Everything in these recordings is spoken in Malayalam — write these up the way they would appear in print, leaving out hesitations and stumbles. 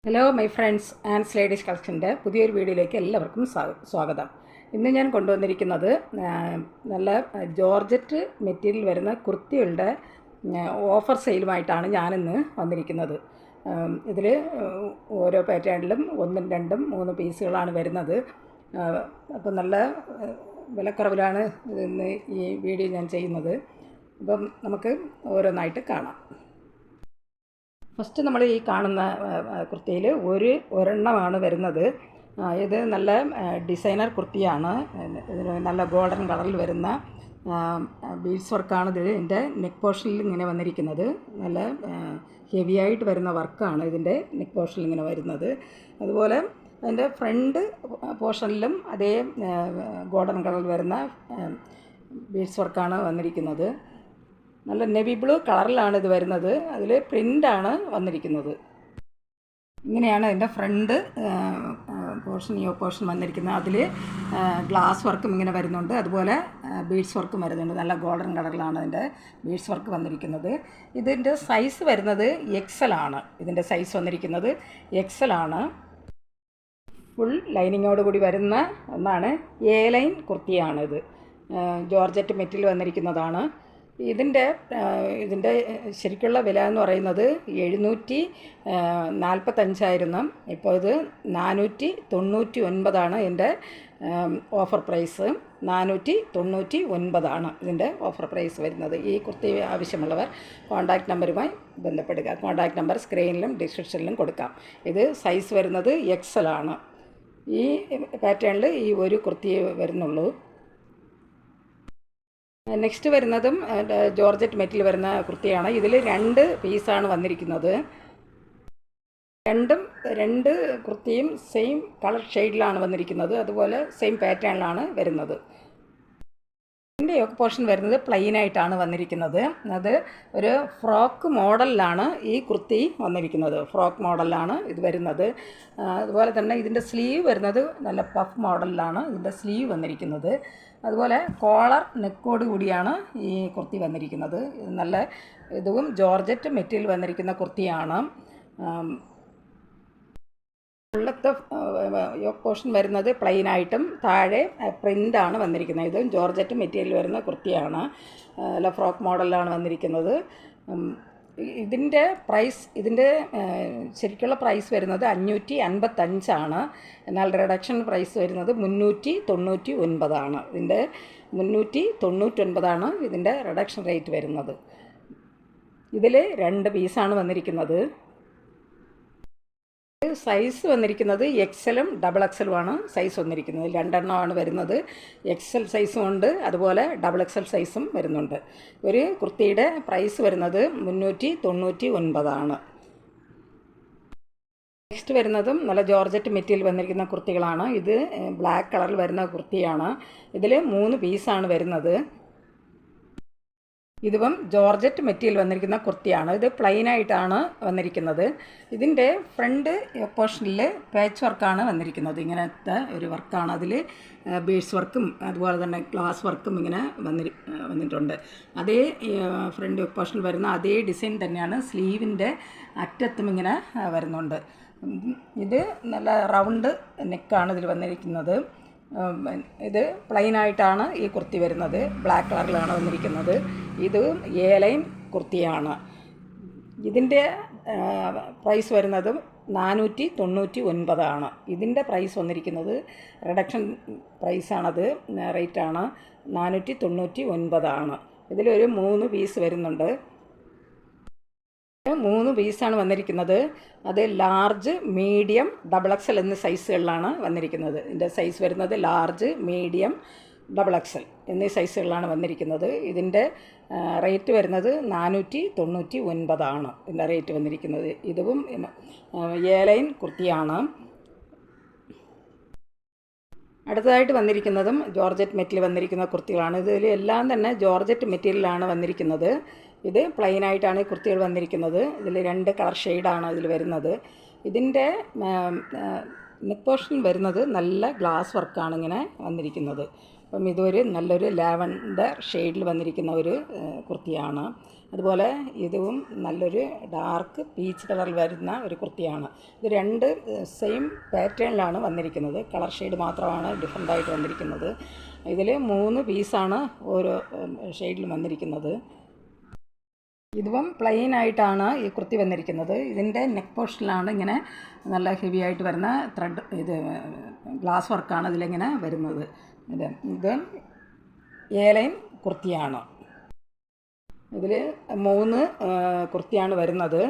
Hello my friends and ladies കളക്ഷൻ്റെ പുതിയൊരു വീഡിയോയിലേക്ക് എല്ലാവർക്കും സ്വാഗതം. ഇന്ന് ഞാൻ കൊണ്ടുവന്നിരിക്കുന്നത് നല്ല ജോർജറ്റ് മെറ്റീരിയൽ വരുന്ന കുർത്തികളുടെ ഓഫർ സെയിലുമായിട്ടാണ് ഞാനിന്ന് വന്നിരിക്കുന്നത്. ഇതിൽ ഓരോ പാറ്റേണിലും 1, 2, 3 പീസുകളാണ് വരുന്നത്. അപ്പോൾ നല്ല വിലക്കുറവിലാണ് ഇന്ന് ഈ വീഡിയോ ഞാൻ ചെയ്യുന്നത്. അപ്പം നമുക്ക് ഓരോന്നായിട്ട് കാണാം. ഫസ്റ്റ് നമ്മൾ ഈ കാണുന്ന കുർത്തിയിൽ ഒരെണ്ണമാണ് വരുന്നത്. ഇത് നല്ല ഡിസൈനർ കുർത്തിയാണ്. നല്ല ഗോൾഡൻ കളറിൽ വരുന്ന ബീഡ്സ് വർക്കാണ് ഇതിൻ്റെ നെക്ക് പോർഷനിൽ ഇങ്ങനെ വന്നിരിക്കുന്നത്. നല്ല ഹെവി ആയിട്ട് വരുന്ന വർക്കാണ് ഇതിൻ്റെ നെക്ക് പോർഷനിൽ ഇങ്ങനെ വരുന്നത്. അതുപോലെ അതിൻ്റെ ഫ്രണ്ട് പോർഷനിലും അതേ ഗോൾഡൻ കളറിൽ വരുന്ന ബീഡ്സ് വർക്കാണ് വന്നിരിക്കുന്നത്. നല്ല നെവി ബ്ലൂ കളറിലാണ് ഇത് വരുന്നത്. അതിൽ പ്രിൻ്റാണ് വന്നിരിക്കുന്നത്. ഇങ്ങനെയാണ് അതിൻ്റെ ഫ്രണ്ട് പോർഷൻ പോർഷൻ വന്നിരിക്കുന്നത്. അതിൽ ഗ്ലാസ് വർക്കും ഇങ്ങനെ വരുന്നുണ്ട്. അതുപോലെ ബീഡ്സ് വർക്കും വരുന്നുണ്ട്. നല്ല ഗോൾഡൻ കളറിലാണ് അതിൻ്റെ ബീഡ്സ് വർക്ക് വന്നിരിക്കുന്നത്. ഇതിൻ്റെ സൈസ് വരുന്നത് XL ആണ്. ഇതിൻ്റെ സൈസ് വന്നിരിക്കുന്നത് XL ആണ്. ഫുൾ ലൈനിങ്ങോട് കൂടി വരുന്ന ഒന്നാണ്. A ലൈൻ കുർത്തിയാണിത്. ജോർജറ്റ് മെറ്റീരിയൽ വന്നിരിക്കുന്നതാണ്. ഇതിൻ്റെ ശരിക്കുള്ള വില എന്ന് പറയുന്നത് 745 ഇപ്പോൾ ഇത് 499 ഇതിൻ്റെ ഓഫർ പ്രൈസ്. 499 ഇതിൻ്റെ ഓഫർ പ്രൈസ് വരുന്നത്. ഈ കുർത്തി ആവശ്യമുള്ളവർ കോൺടാക്റ്റ് നമ്പറുമായി ബന്ധപ്പെടുക. കോൺടാക്റ്റ് നമ്പർ സ്ക്രീനിലും ഡിസ്ക്രിപ്ഷനിലും കൊടുക്കാം. ഇത് സൈസ് വരുന്നത് XL ആണ്. ഈ പാറ്റേണിൽ ഈ ഒരു കുർത്തി വരുന്നുള്ളൂ. നെക്സ്റ്റ് വരുന്നതും ജോർജറ്റ് മെറ്റീരിയൽ വരുന്ന കുർത്തിയാണ്. ഇതിൽ 2 പീസാണ് വന്നിരിക്കുന്നത്. രണ്ട് കുർത്തിയും സെയിം കളർ ഷെയ്ഡിലാണ് വന്നിരിക്കുന്നത്. അതുപോലെ സെയിം പാറ്റേണിലാണ് വരുന്നത്. ഇതിൻ്റെ യോക്ക് പോർഷൻ വരുന്നത് പ്ലെയിനായിട്ടാണ് വന്നിരിക്കുന്നത്. അത് ഒരു ഫ്രോക്ക് മോഡലിലാണ് ഈ കുർത്തി വന്നിരിക്കുന്നത്. ഫ്രോക്ക് മോഡലിലാണ് ഇത് വരുന്നത്. അതുപോലെ തന്നെ ഇതിൻ്റെ സ്ലീവ് വരുന്നത് നല്ല പഫ് മോഡലിലാണ് ഇതിൻ്റെ സ്ലീവ് വന്നിരിക്കുന്നത്. അതുപോലെ കോളർ നെക്കോട് കൂടിയാണ് ഈ കുർത്തി വന്നിരിക്കുന്നത്. നല്ല ഇതും ജോർജറ്റ് മെറ്റീരിയൽ വന്നിരിക്കുന്ന കുർത്തിയാണ്. ഉള്ളത്തെ യോക്ക് പോർഷൻ വരുന്നത് പ്ലെയിനായിട്ടും താഴെ പ്രിൻ്റാണ് വന്നിരിക്കുന്നത്. ഇതും ജോർജറ്റ് മെറ്റീരിയൽ വരുന്ന കുർത്തിയാണ്. അല്ല ഫ്രോക്ക് മോഡലിലാണ് വന്നിരിക്കുന്നത്. ഇതിൻ്റെ ശരിക്കുള്ള പ്രൈസ് വരുന്നത് 555 എന്നാൽ റിഡക്ഷൻ പ്രൈസ് വരുന്നത് 399 ഇതിൻ്റെ 399 ഇതിൻ്റെ റിഡക്ഷൻ റേറ്റ് വരുന്നത്. ഇതിൽ 2 പീസാണ് വന്നിരിക്കുന്നത്. സൈസ് വന്നിരിക്കുന്നത് XLും XXLുമാണ് സൈസ് വന്നിരിക്കുന്നത്. 2 എണ്ണമാണ് വരുന്നത്. XL സൈസും ഉണ്ട്, അതുപോലെ XXL സൈസും വരുന്നുണ്ട്. ഒരു കുർത്തിയുടെ പ്രൈസ് വരുന്നത് 399. നെക്സ്റ്റ് വരുന്നതും നല്ല ജോർജറ്റ് മെറ്റീരിയൽ വന്നിരിക്കുന്ന കുർത്തികളാണ്. ഇത് ബ്ലാക്ക് കളറിൽ വരുന്ന കുർത്തിയാണ്. ഇതിൽ 3 പീസാണ് വരുന്നത്. ഇതിപ്പം ജോർജറ്റ് മെറ്റീരിയൽ വന്നിരിക്കുന്ന കുർത്തിയാണ്. ഇത് പ്ലെയിനായിട്ടാണ് വന്നിരിക്കുന്നത്. ഇതിൻ്റെ ഫ്രണ്ട് പോർഷനിൽ പാച്ച് വർക്കാണ് വന്നിരിക്കുന്നത്. ഇങ്ങനത്തെ ഒരു വർക്കാണ്. അതിൽ ബീഡ്സ് വർക്കും അതുപോലെ തന്നെ ഗ്ലാസ് വർക്കും ഇങ്ങനെ വന്നിട്ടുണ്ട്. അതേ ഫ്രണ്ട് പോർഷനിൽ വരുന്ന അതേ ഡിസൈൻ തന്നെയാണ് സ്ലീവിൻ്റെ അറ്റത്തും ഇങ്ങനെ വരുന്നുണ്ട്. ഇത് നല്ല റൗണ്ട് നെക്കാണ് ഇതിൽ വന്നിരിക്കുന്നത്. ഇത് പ്ലെയിനായിട്ടാണ് ഈ കുർത്തി വരുന്നത്. ബ്ലാക്ക് കളറിലാണ് വന്നിരിക്കുന്നത്. ഇത് A ലൈൻ കുർത്തിയാണ്. ഇതിൻ്റെ പ്രൈസ് വരുന്നത് 499 ഇതിൻ്റെ പ്രൈസ് വന്നിരിക്കുന്നത് റിഡക്ഷൻ പ്രൈസാണത്. റേറ്റാണ് 499. ഇതിലൊരു 3 പീസ് വരുന്നുണ്ട്. 3 പീസാണ് വന്നിരിക്കുന്നത്. അത് ലാർജ്, മീഡിയം, XXL എന്നീ സൈസുകളിലാണ് വന്നിരിക്കുന്നത്. ഇതിൻ്റെ സൈസ് വരുന്നത് ലാർജ്, മീഡിയം, XXL എന്നീ സൈസുകളിലാണ് വന്നിരിക്കുന്നത്. ഇതിൻ്റെ റേറ്റ് വരുന്നത് 499 ഇതിൻ്റെ റേറ്റ് വന്നിരിക്കുന്നത്. ഇതും A ലൈൻ കുർത്തിയാണ്. അടുത്തതായിട്ട് വന്നിരിക്കുന്നതും ജോർജറ്റ് മെറ്റീരിയൽ വന്നിരിക്കുന്ന കുർത്തികളാണ്. ഇതിൽ എല്ലാം തന്നെ ജോർജറ്റ് മെറ്റീരിയലാണ് വന്നിരിക്കുന്നത്. ഇത് പ്ലെയിനായിട്ടാണ് ഈ കുർത്തികൾ വന്നിരിക്കുന്നത്. ഇതിൽ 2 കളർ ഷെയ്ഡാണ് ഇതിൽ വരുന്നത്. ഇതിൻ്റെ നെക്ക് പോർഷൻ വരുന്നത് നല്ല ഗ്ലാസ് വർക്കാണ് ഇങ്ങനെ വന്നിരിക്കുന്നത്. അപ്പം ഇതൊരു നല്ലൊരു ലാവൻഡർ ഷെയ്ഡിൽ വന്നിരിക്കുന്ന ഒരു കുർത്തിയാണ്. അതുപോലെ ഇതും നല്ലൊരു ഡാർക്ക് പീച്ച് കളറിൽ വരുന്ന ഒരു കുർത്തിയാണ്. ഇത് രണ്ട് സെയിം പാറ്റേണിലാണ് വന്നിരിക്കുന്നത്. കളർ ഷെയ്ഡ് മാത്രമാണ് ഡിഫറൻ്റായിട്ട് വന്നിരിക്കുന്നത്. ഇതിൽ 3 പീസാണ് ഓരോ ഷെയ്ഡിലും വന്നിരിക്കുന്നത്. ഇതിപ്പം പ്ലെയിൻ ആയിട്ടാണ് ഈ കുർത്തി വന്നിരിക്കുന്നത്. ഇതിൻ്റെ നെക്ക് പോർഷനിലാണ് ഇങ്ങനെ നല്ല ഹെവി ആയിട്ട് വരുന്ന ത്രെഡ്, ഇത് ഗ്ലാസ് വർക്കാണ് ഇതിലിങ്ങനെ വരുന്നത്. ഇത് A-ലൈൻ കുർത്തിയാണ്. ഇതിൽ 3 കുർത്തിയാണ് വരുന്നത്.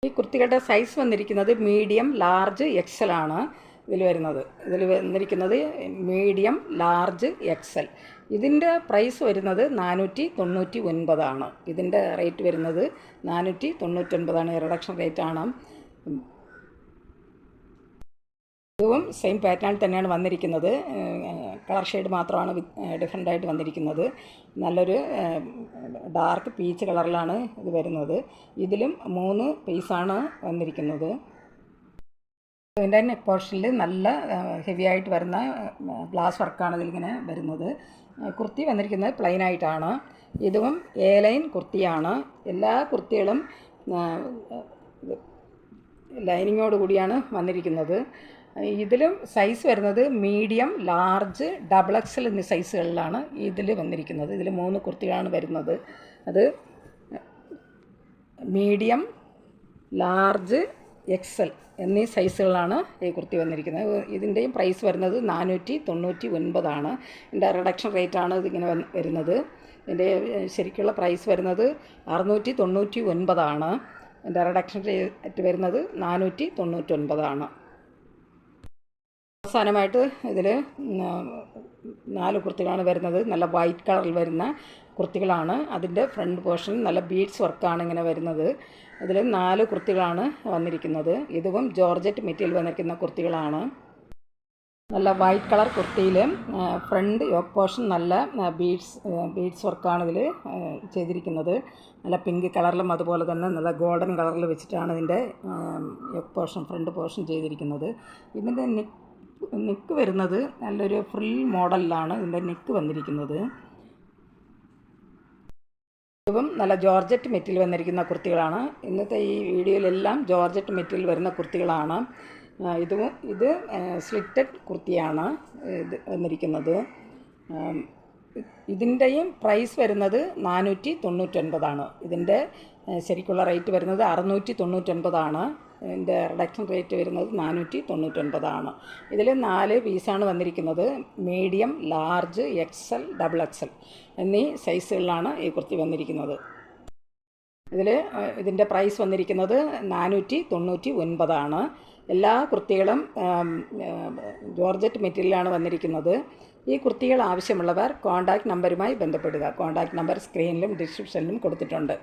ഈ കുർത്തികളുടെ സൈസ് വന്നിരിക്കുന്നത് മീഡിയം, ലാർജ്, എക്സൽ ആണ് ഇതിൽ വരുന്നത്. ഇതിൽ വന്നിരിക്കുന്നത് മീഡിയം, ലാർജ്, എക്സൽ. ഇതിൻ്റെ പ്രൈസ് വരുന്നത് 499 ആണ്. ഇതിൻ്റെ റേറ്റ് വരുന്നത് 499 ആണ്. റിഡക്ഷൻ റേറ്റാണ്. ഇതും സെയിം പാറ്റേണിൽ തന്നെയാണ് വന്നിരിക്കുന്നത്. കളർ ഷെയ്ഡ് മാത്രമാണ് ഡിഫറൻ്റായിട്ട് വന്നിരിക്കുന്നത്. നല്ലൊരു ഡാർക്ക് പീച്ച് കളറിലാണ് ഇത് വരുന്നത്. ഇതിലും 3 പീസാണ് വന്നിരിക്കുന്നത്. ഇതിൻ്റെ നെക്ക് പോർഷനിൽ നല്ല ഹെവി ആയിട്ട് വരുന്ന ഗ്ലാസ് വർക്കാണ് ഇതിലിങ്ങനെ വരുന്നത്. കുർത്തി വന്നിരിക്കുന്നത് പ്ലെയിൻ ആയിട്ടാണ്. ഇതും A-ലൈൻ കുർത്തിയാണ്. എല്ലാ കുർത്തികളും ലൈനിങ്ങോട് കൂടിയാണ് വന്നിരിക്കുന്നത്. ഇതിലും സൈസ് വരുന്നത് മീഡിയം, ലാർജ്, ഡബിൾ എക്സൽ എന്നീ സൈസുകളിലാണ് ഇതിൽ വന്നിരിക്കുന്നത്. ഇതിൽ 3 കുർത്തികളാണ് വരുന്നത്. അത് മീഡിയം, ലാർജ്, എക്സൽ എന്നീ സൈസുകളാണ് ഈ കുർത്തി വന്നിരിക്കുന്നത്. ഇതിൻ്റെയും പ്രൈസ് വരുന്നത് 499 ആണ്. ഇതിൻ്റെ റിഡക്ഷൻ റേറ്റാണ് ഇതിങ്ങനെ വരുന്നത്. ഇതിൻ്റെ ശരിക്കുള്ള പ്രൈസ് വരുന്നത് 699 ആണ്. ഇതിൻ്റെ റിഡക്ഷൻ റേറ്റ് വരുന്നത് 499 ആണ്. അവസാനമായിട്ട് ഇതിൽ 4 കുർത്തികളാണ് വരുന്നത്. നല്ല വൈറ്റ് കളറിൽ വരുന്ന കുർത്തികളാണ്. അതിൻ്റെ ഫ്രണ്ട് പോർഷൻ നല്ല ബീഡ്സ് വർക്കാണ് ഇങ്ങനെ വരുന്നത്. ഇതിൽ 4 കുർത്തികളാണ് വന്നിരിക്കുന്നത്. ഇതും ജോർജറ്റ് മെറ്റീരിയൽ വന്നിരിക്കുന്ന കുർത്തികളാണ്. നല്ല വൈറ്റ് കളർ കുർത്തിയിൽ ഫ്രണ്ട് യോക്ക് പോർഷൻ നല്ല ബീഡ്സ് വർക്കാണ് ഇതിൽ ചെയ്തിരിക്കുന്നത്. നല്ല പിങ്ക് കളറിലും അതുപോലെ തന്നെ നല്ല ഗോൾഡൻ കളറിൽ വെച്ചിട്ടാണ് ഇതിൻ്റെ യോക്ക് പോർഷൻ, ഫ്രണ്ട് പോർഷൻ ചെയ്തിരിക്കുന്നത്. ഇതിൻ്റെ നെക്ക് വരുന്നത് നല്ലൊരു ഫ്രിൽ മോഡലിലാണ് ഇതിൻ്റെ നെക്ക് വന്നിരിക്കുന്നത്. ഇതും നല്ല ജോർജറ്റ് മെറ്റീരിയൽ വന്നിരിക്കുന്ന കുർത്തികളാണ്. ഇന്നത്തെ ഈ വീഡിയോയിലെല്ലാം ജോർജറ്റ് മെറ്റീരിയൽ വരുന്ന കുർത്തികളാണ്. ഇത് സ്ലിറ്റഡ് കുർത്തിയാണ് ഇത് വന്നിരിക്കുന്നത്. ഇതിൻ്റെയും പ്രൈസ് വരുന്നത് 499 ആണ്. ഇതിൻ്റെ ശരിക്കുള്ള റേറ്റ് വരുന്നത് 699 ആണ്. ഇതിൻ്റെ റിഡക്ഷൻ റേറ്റ് വരുന്നത് 499 ആണ്. ഇതിൽ 4 പീസാണ് വന്നിരിക്കുന്നത്. Medium, large, XL, double XL എന്നീ സൈസുകളിലാണ് ഈ കുർത്തി വന്നിരിക്കുന്നത്. ഇതിൻ്റെ പ്രൈസ് വന്നിരിക്കുന്നത് 499 ആണ്. എല്ലാ കുർത്തികളും ജോർജറ്റ് മെറ്റീരിയലാണ് വന്നിരിക്കുന്നത്. ഈ കുർത്തികൾ ആവശ്യമുള്ളവർ കോൺടാക്റ്റ് നമ്പറുമായി ബന്ധപ്പെടുക. കോൺടാക്റ്റ് നമ്പർ സ്ക്രീനിലും ഡിസ്ക്രിപ്ഷനിലും കൊടുത്തിട്ടുണ്ട്.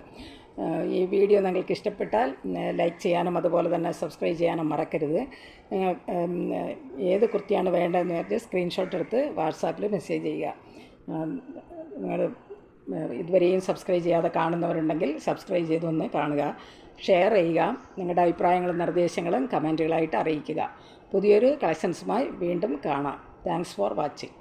ഈ വീഡിയോ നിങ്ങൾക്ക് ഇഷ്ടപ്പെട്ടാൽ ലൈക്ക് ചെയ്യാനും അതുപോലെ തന്നെ സബ്സ്ക്രൈബ് ചെയ്യാനും മറക്കരുത്. ഏത് കുർത്തിയാണ് വേണ്ടതെന്ന് വെച്ചാൽ സ്ക്രീൻഷോട്ട് എടുത്ത് വാട്സാപ്പിൽ മെസ്സേജ് ചെയ്യുക. നിങ്ങൾ ഇതുവരെയും സബ്സ്ക്രൈബ് ചെയ്യാതെ കാണുന്നവരുണ്ടെങ്കിൽ സബ്സ്ക്രൈബ് ചെയ്തൊന്ന് കാണുക, ഷെയർ ചെയ്യുക. നിങ്ങളുടെ അഭിപ്രായങ്ങളും നിർദ്ദേശങ്ങളും കമൻറ്റുകളായിട്ട് അറിയിക്കുക. പുതിയൊരു കളക്ഷൻസുമായി വീണ്ടും കാണാം. Thanks for watching.